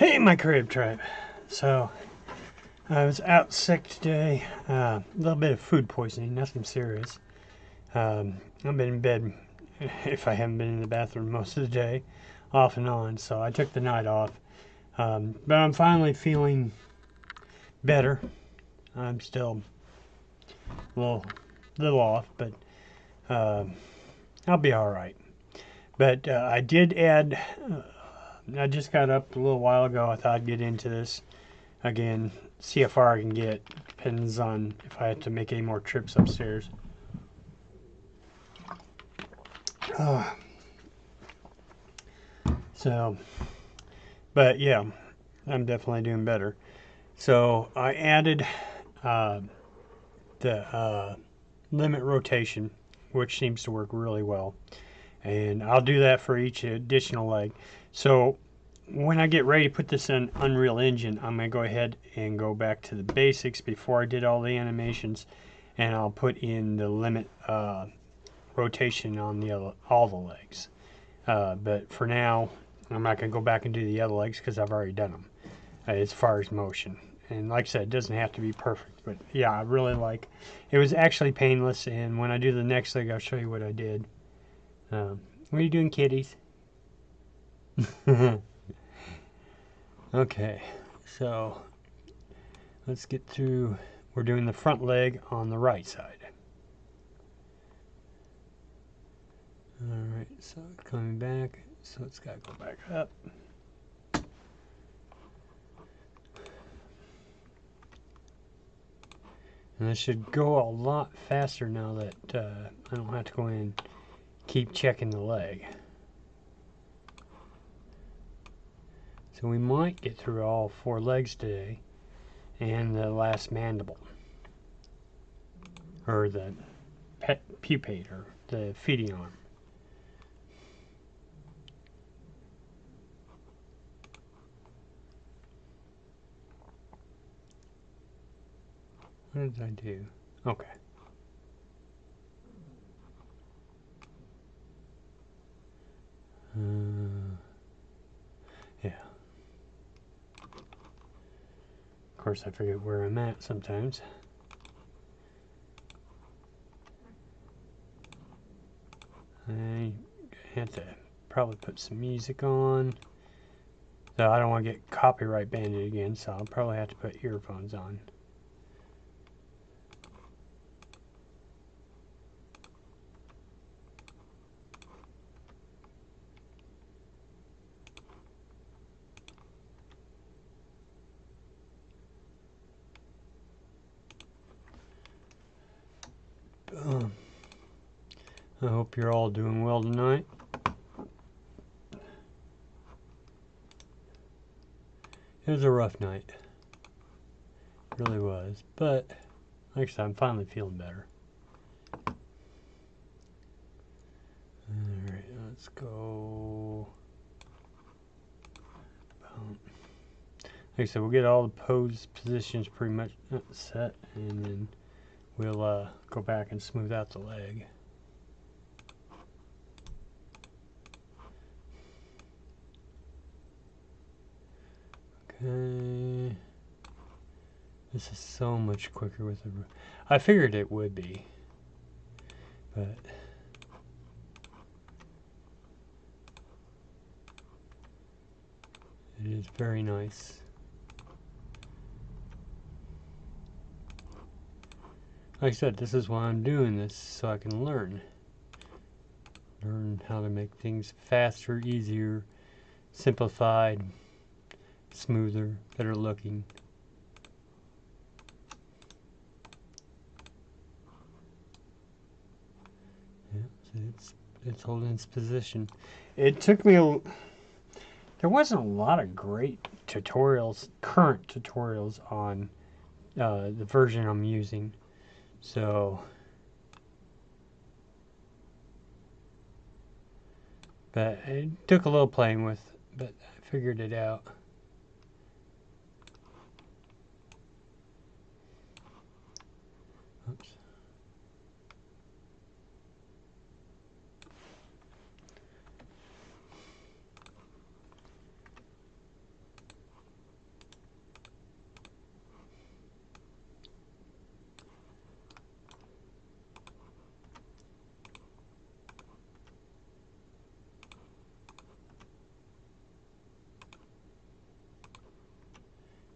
Hey, my crib tribe. So, I was out sick today. A little bit of food poisoning, nothing serious. I've been in bed, if I haven't been in the bathroom most of the day, off and on. So, I took the night off. But I'm finally feeling better. I'm still a little off, but I'll be all right. But I did add. I just got up a little while ago. I thought I'd get into this again, see how far I can get. Depends on if I have to make any more trips upstairs. Uh, so, but yeah, I'm definitely doing better. So I added uh, the limit rotation, which seems to work really well. And I'll do that for each additional leg. So when I get ready to put this in Unreal Engine, I'm going to go ahead and go back to the basics before I did all the animations, and I'll put in the limit rotation on all the legs. But for now, I'm not going to go back and do the other legs because I've already done them as far as motion. And like I said, it doesn't have to be perfect, but yeah, I really like. It was actually painless, and when I do the next leg, I'll show you what I did. What are you doing, kitties? Okay, so let's get through. We're doing the front leg on the right side. Alright, so coming back, so it's got to go back up. And this should go a lot faster now that I don't have to go in and keep checking the leg. So we might get through all 4 legs today and the last mandible. Or the pupate, or the feeding arm. What did I do? Okay. Yeah. Of course, I forget where I'm at sometimes. I have to probably put some music on. So I don't want to get copyright banned again, so I'll probably have to put earphones on. I hope you're all doing well tonight. It was a rough night. It really was. But, like I said, I'm finally feeling better. Alright, let's go. Like I said, we'll get all the pose positions pretty much set, and then we'll go back and smooth out the leg. Okay. This is so much quicker with the... I figured it would be, but... It is very nice. Like I said, this is why I'm doing this, so I can learn. Learn how to make things faster, easier, simplified, smoother, better looking. Yeah, so it's holding its position. It took me there wasn't a lot of great tutorials, current tutorials on the version I'm using. So, but it took a little playing with, but I figured it out. Oops.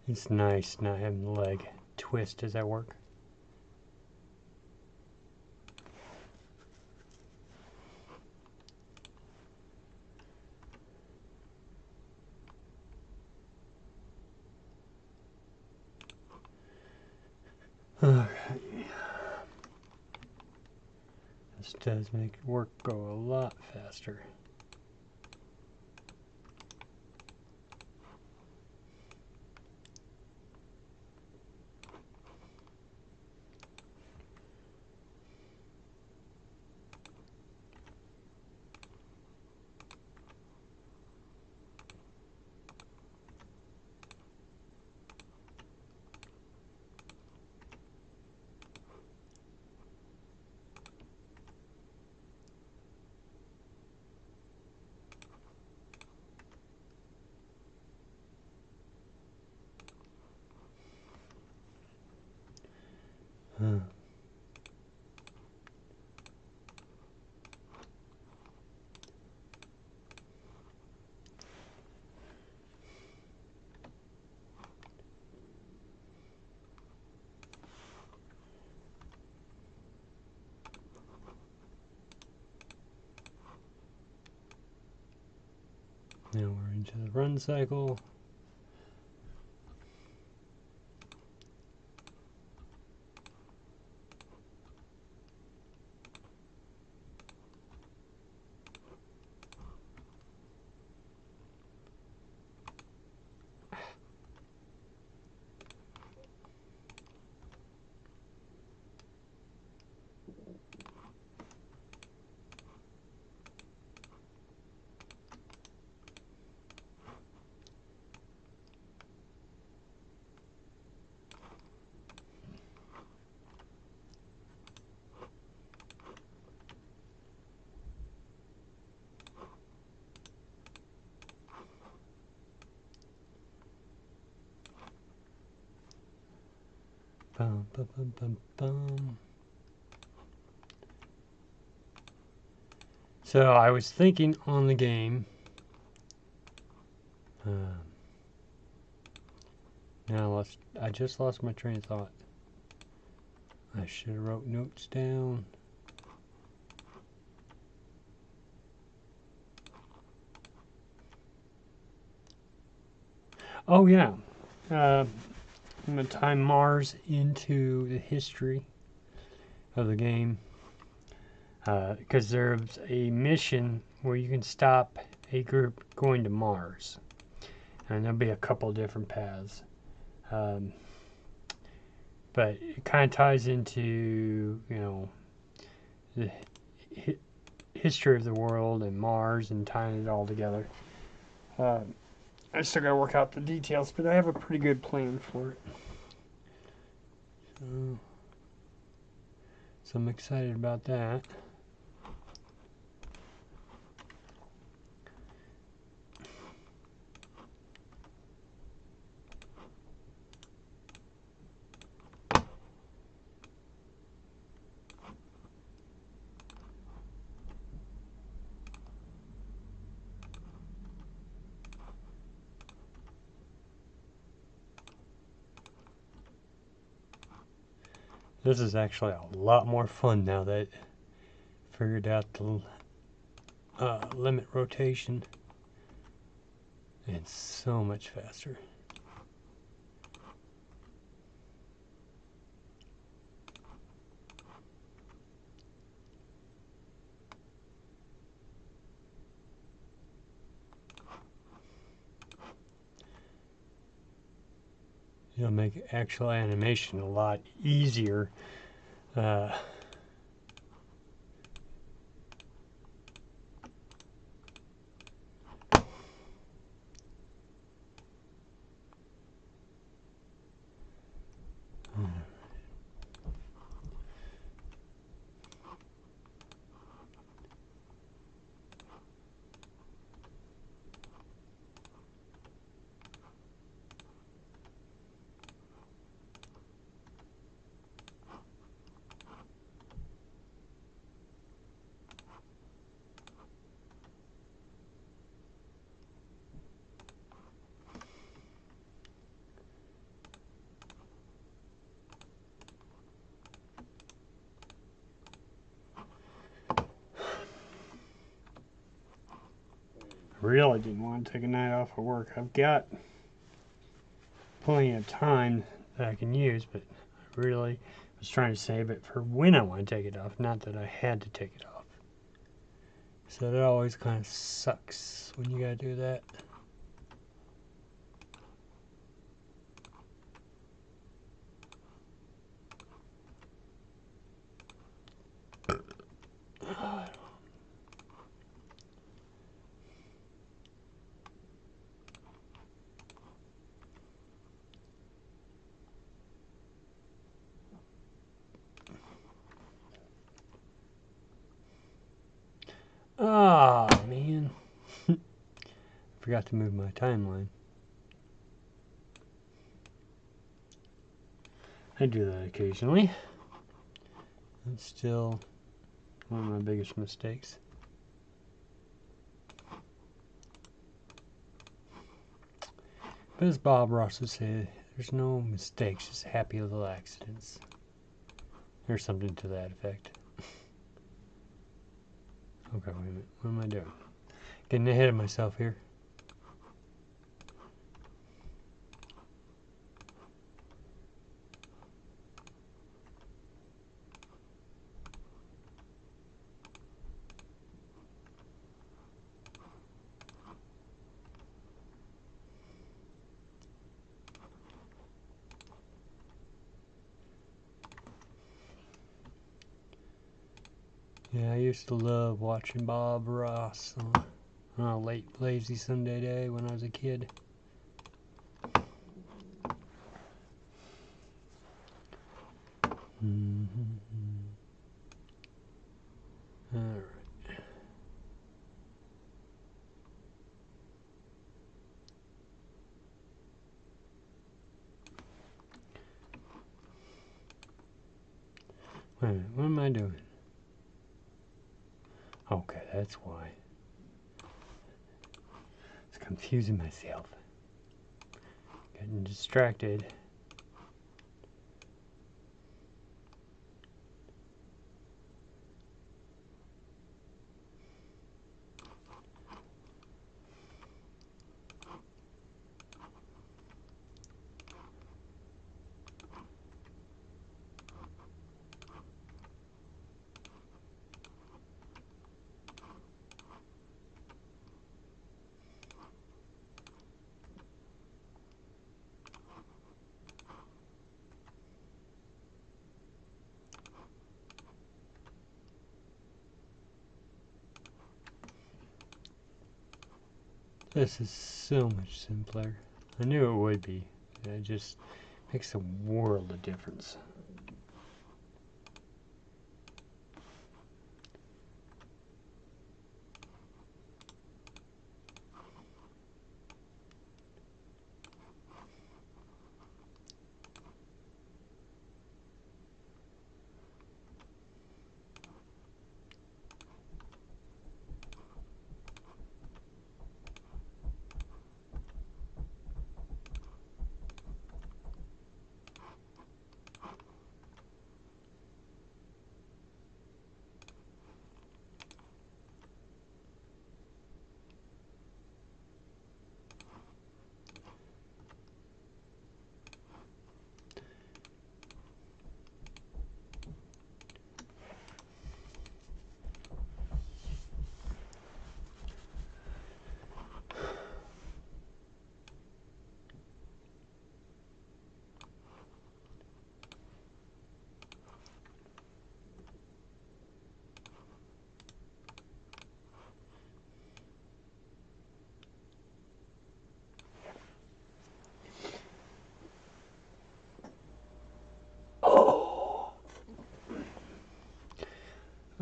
It's nice not having the leg twist as I work. Alright. This does make work go a lot faster. Now we're into the run cycle. Bum, bum, bum, bum, bum. So I was thinking on the game. Now I just lost my train of thought. I should have wrote notes down. Oh yeah, I'm going to tie Mars into the history of the game, because there's a mission where you can stop a group going to Mars, and there'll be a couple different paths. But it kind of ties into, the history of the world and Mars and tying it all together. I still gotta work out the details, but I have a pretty good plan for it. So I'm excited about that. This is actually a lot more fun now that I figured out the limit rotation. It's so much faster. It'll make actual animation a lot easier. really didn't want to take a night off of work. I've got plenty of time that I can use, but I really was trying to save it for when I want to take it off, not that I had to take it off. So that always kind of sucks when you gotta do that. Ah, man. Forgot to move my timeline. I do that occasionally. It's still one of my biggest mistakes. But as Bob Ross would say, there's no mistakes, just happy little accidents. Or something to that effect. Okay, wait a minute. What am I doing? Getting ahead of myself here. Yeah, I used to love watching Bob Ross on a late lazy Sunday day when I was a kid. Alright. Wait a minute, what am I doing? Okay, that's why. It's confusing myself. Getting distracted. This is so much simpler. I knew it would be. It just makes a world of difference.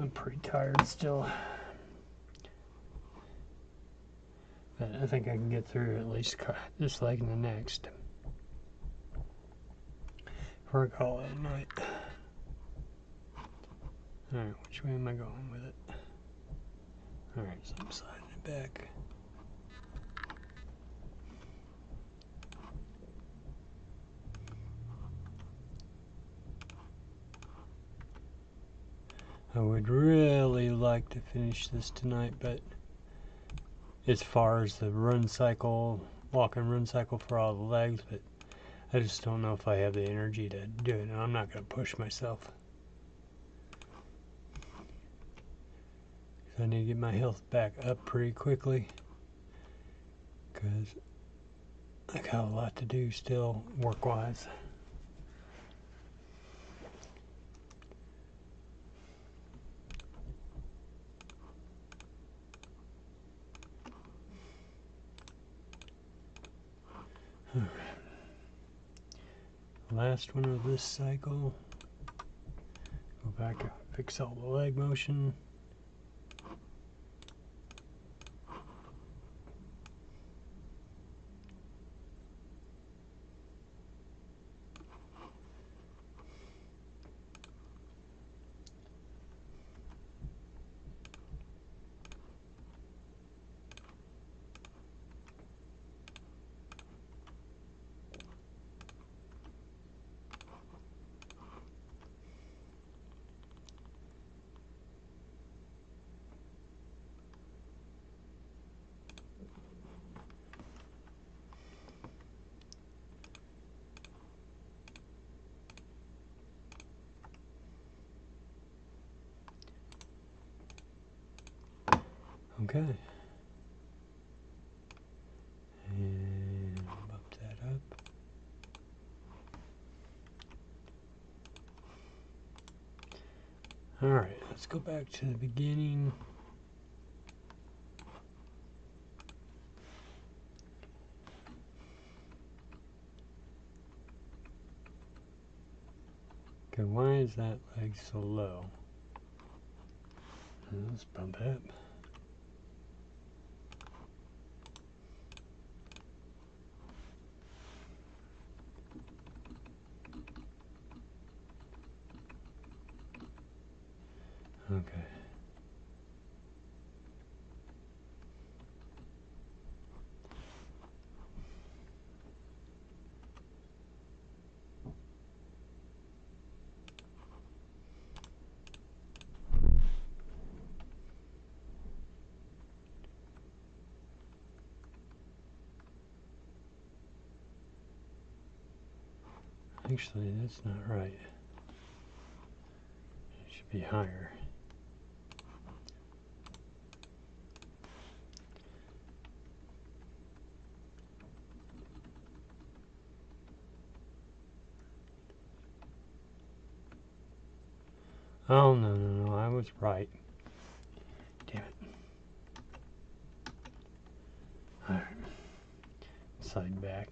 I'm pretty tired still. But I think I can get through at least this leg and the next. Before I call it a night. Alright, which way am I going with it? Alright, so I'm sliding it back. I would really like to finish this tonight, but as far as the run cycle, walk and run cycle for all the legs, but I just don't know if I have the energy to do it, and I'm not going to push myself. I need to get my health back up pretty quickly, because I got a lot to do still, work-wise. Last one of this cycle. Go back and fix all the leg motion. Okay. And bump that up. Alright, let's go back to the beginning. Okay, why is that leg so low? Let's bump it up. Okay. Actually, that's not right. It should be higher. Oh, no, I was right. Damn it. Alright. Side back.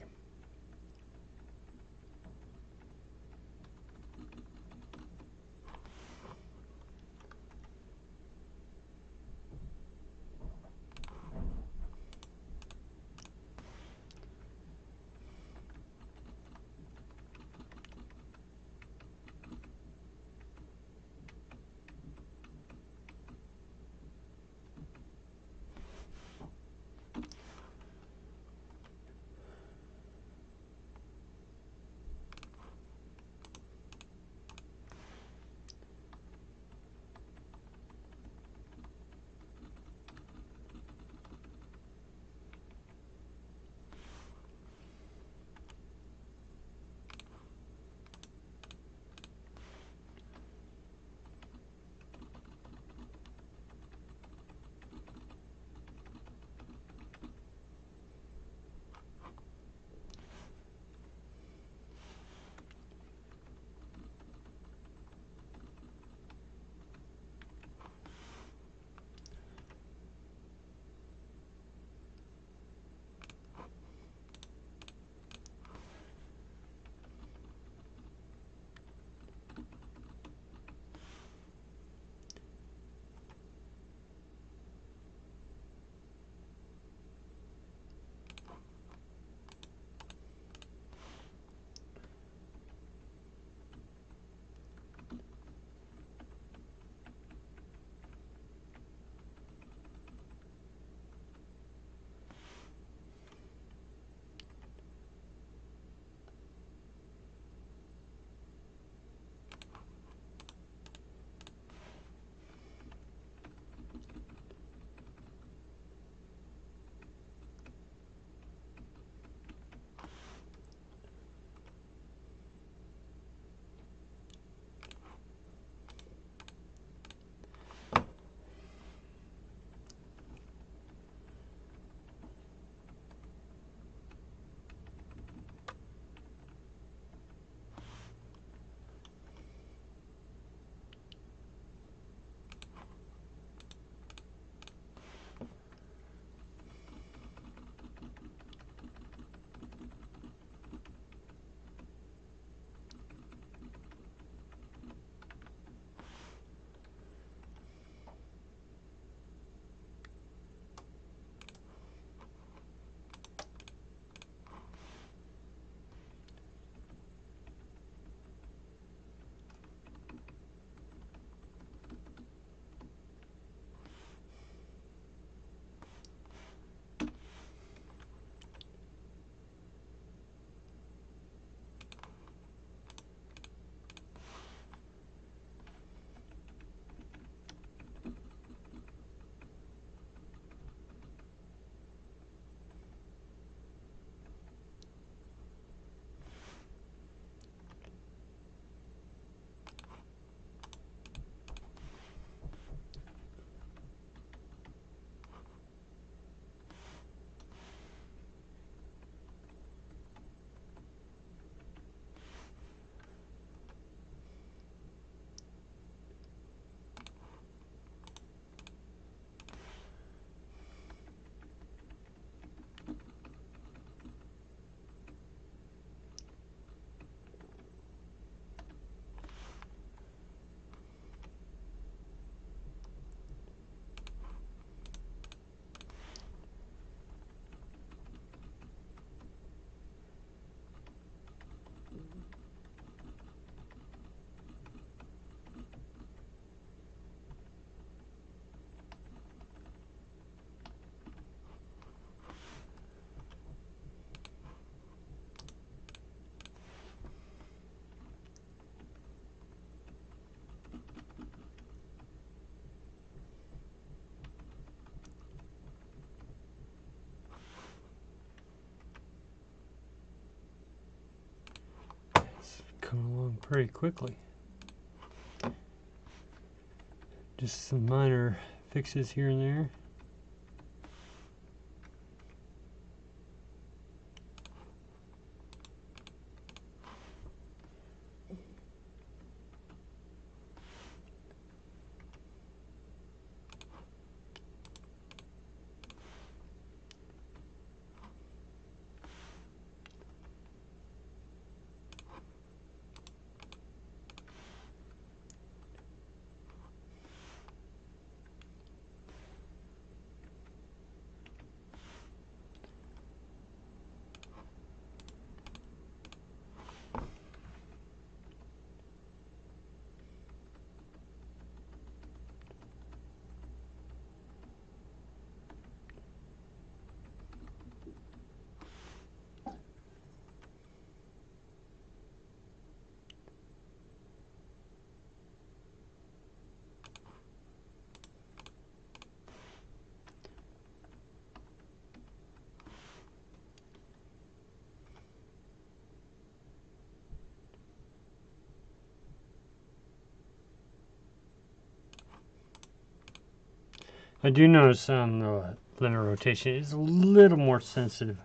coming along pretty quickly. Just some minor fixes here and there. I do notice on the limit rotation it's a little more sensitive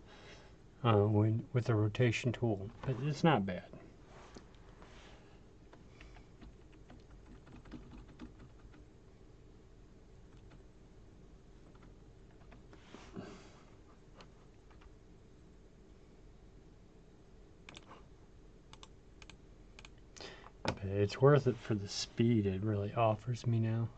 with the rotation tool, but it's not bad. But it's worth it for the speed it really offers me now.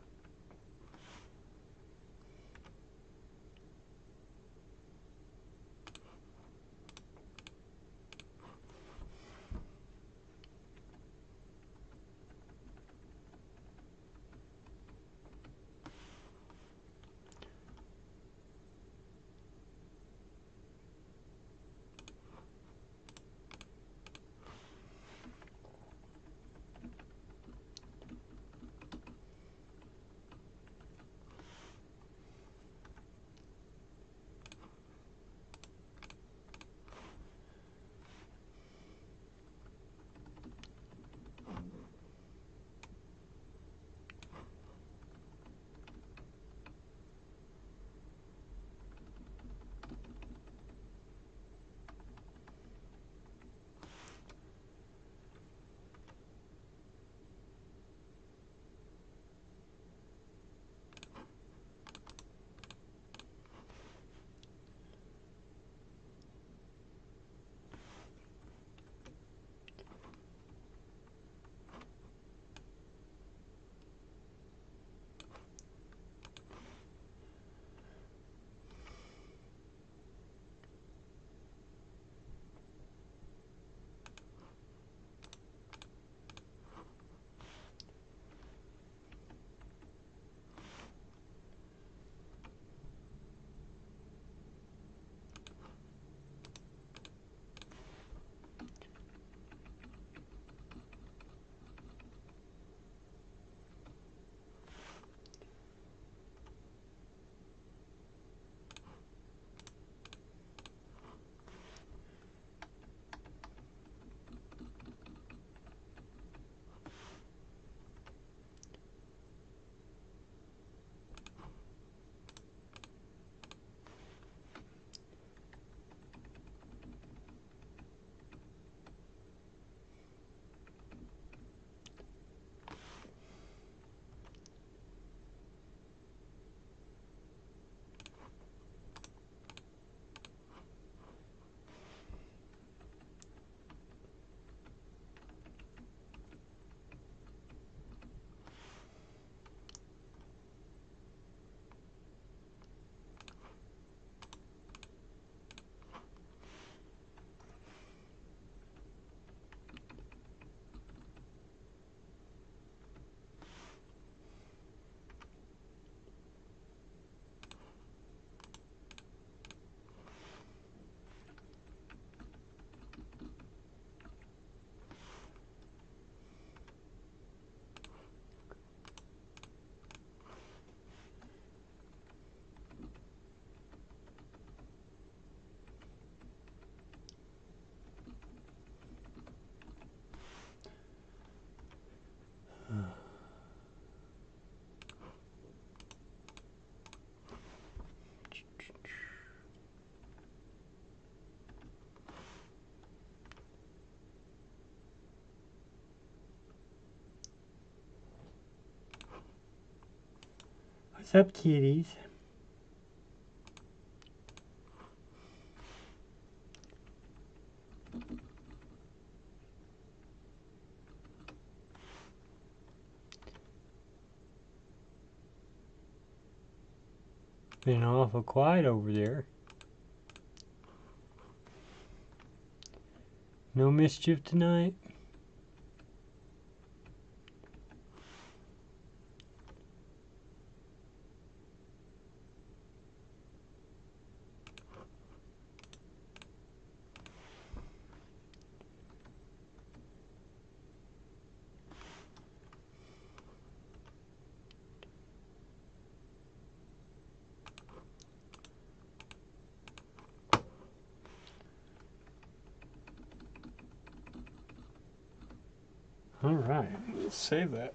What's up, kitties? Been awful quiet over there. No mischief tonight? All right, let's save that.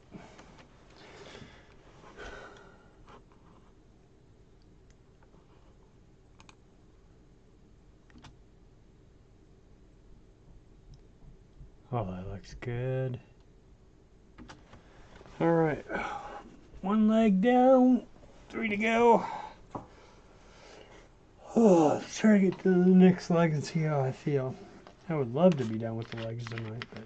Oh, that looks good. All right, one leg down, 3 to go. Oh, let's try to get to the next leg and see how I feel. I would love to be done with the legs tonight, but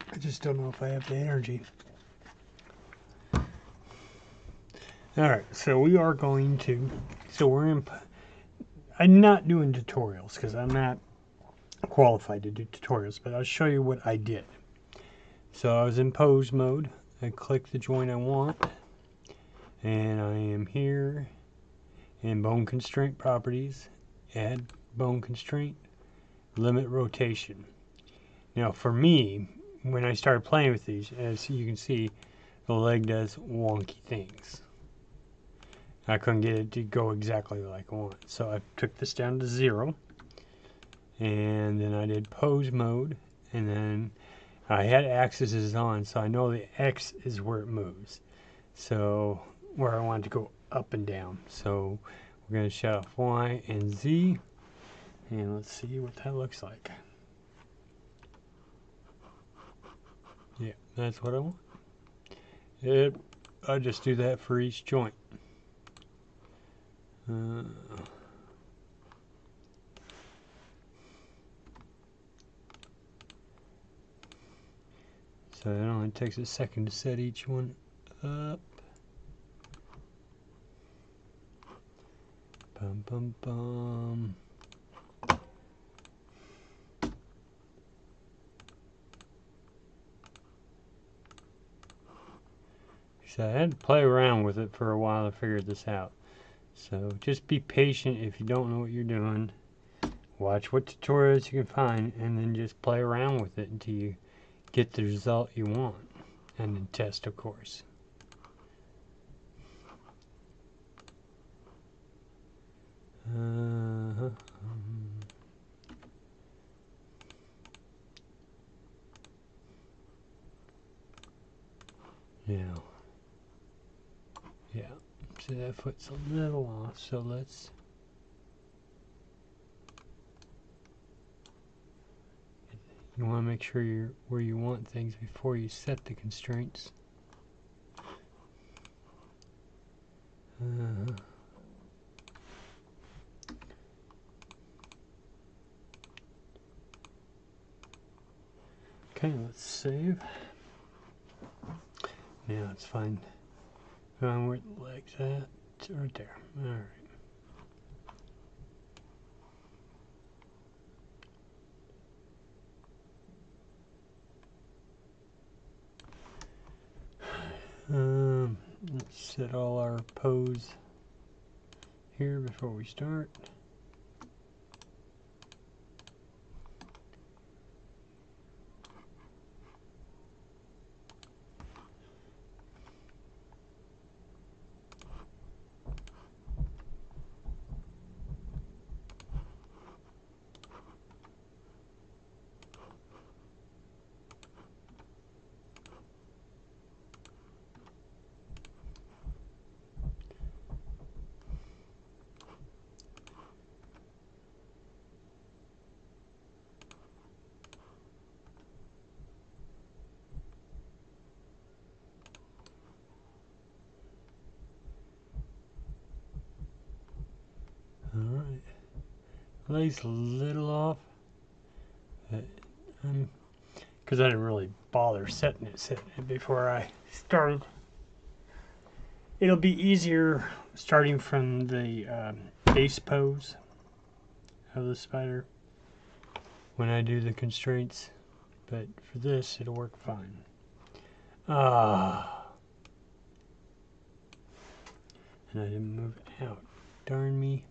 I just don't know if I have the energy. All right, so we are going to, I'm not doing tutorials because I'm not qualified to do tutorials, but I'll show you what I did. So I was in pose mode. I click the joint I want, and I am here in bone constraint properties, add bone constraint, limit rotation. Now for me, when I started playing with these, as you can see, the leg does wonky things. I couldn't get it to go exactly like I want. So I took this down to 0, and then I did pose mode, and then I had axes on, so I know the X is where it moves. So where I want it to go up and down. So we're going to shut off Y and Z, and let's see what that looks like. Yeah, that's what I want. I just do that for each joint. So it only takes a second to set each one up. Bum bum bum. So I had to play around with it for a while to figure this out. So just be patient if you don't know what you're doing. Watch what tutorials you can find, and then just play around with it until you get the result you want. And then test, of course. Now, yeah, see that foot's a little off, so let's you want to make sure you're where you want things before you set the constraints. Okay, let's save. Now let's find where the leg's at. It's right there. All right. Let's set all our pose here before we start. least a little off, but because I didn't really bother setting it before I started. It'll be easier starting from the base pose of the spider when I do the constraints, but for this it'll work fine. And I didn't move it out. Darn me.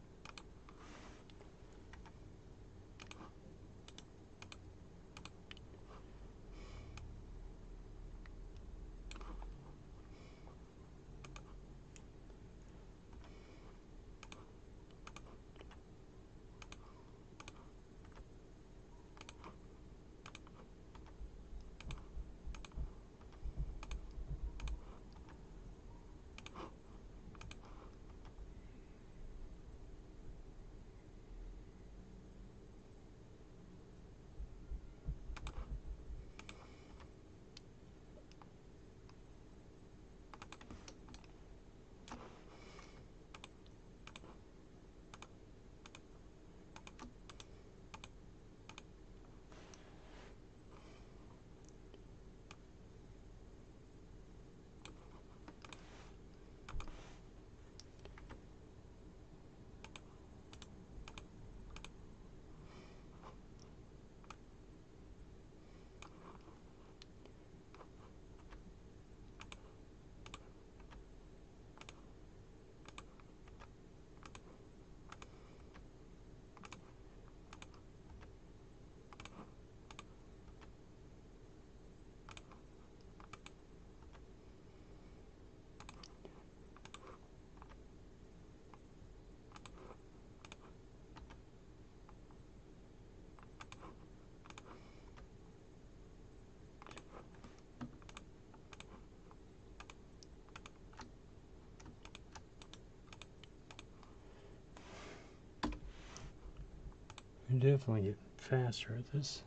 I definitely get faster at this.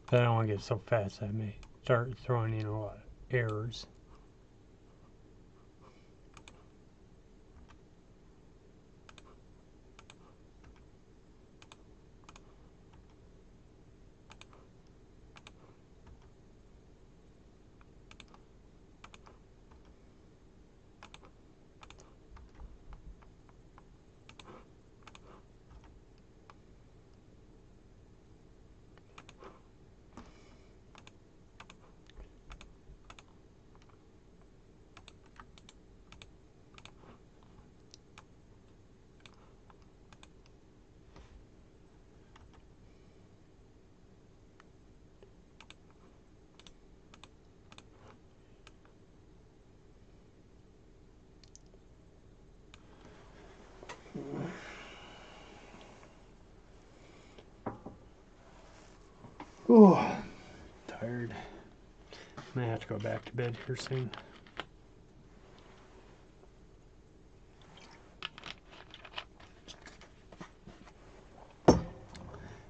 But I don't want to get so fast I may start throwing in a lot of errors. Oh, tired. I may have to go back to bed here soon.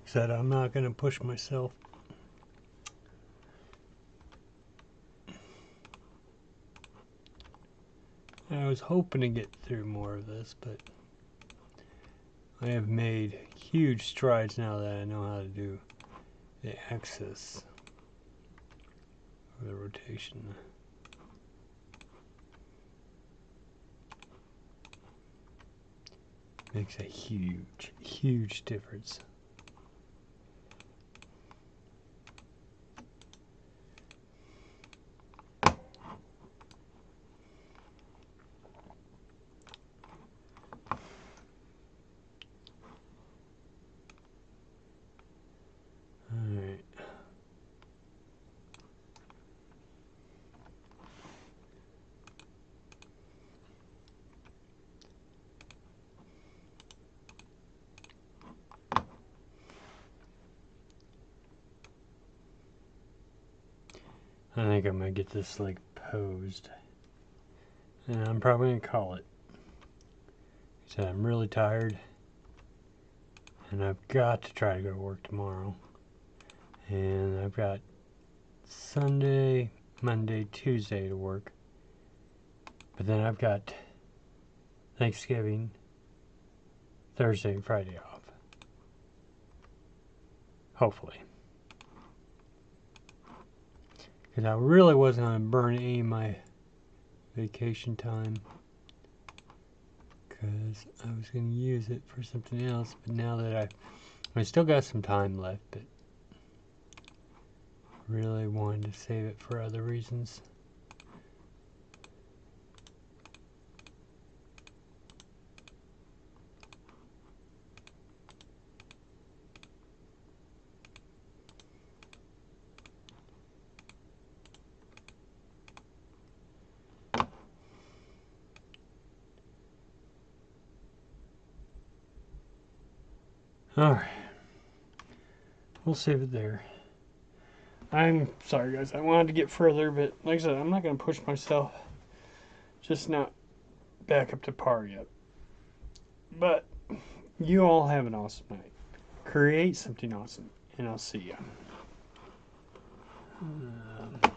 Said I'm not going to push myself. I was hoping to get through more of this, but I have made huge strides now that I know how to do the axis of the rotation. Makes a huge, huge difference. Alright. I think I'm going to get this like posed. And I'm probably going to call it. So I'm really tired. And I've got to try to go to work tomorrow. And I've got Sunday, Monday, Tuesday to work. But then I've got Thanksgiving, Thursday and Friday off. Hopefully. Because I really wasn't going to burn any of my vacation time. Because I was going to use it for something else. But now that I still got some time left. But really wanted to save it for other reasons. Alright. We'll save it there. I'm sorry, guys. I wanted to get further, but like I said, I'm not going to push myself. Just not back up to par yet. But you all have an awesome night. Create something awesome, and I'll see you.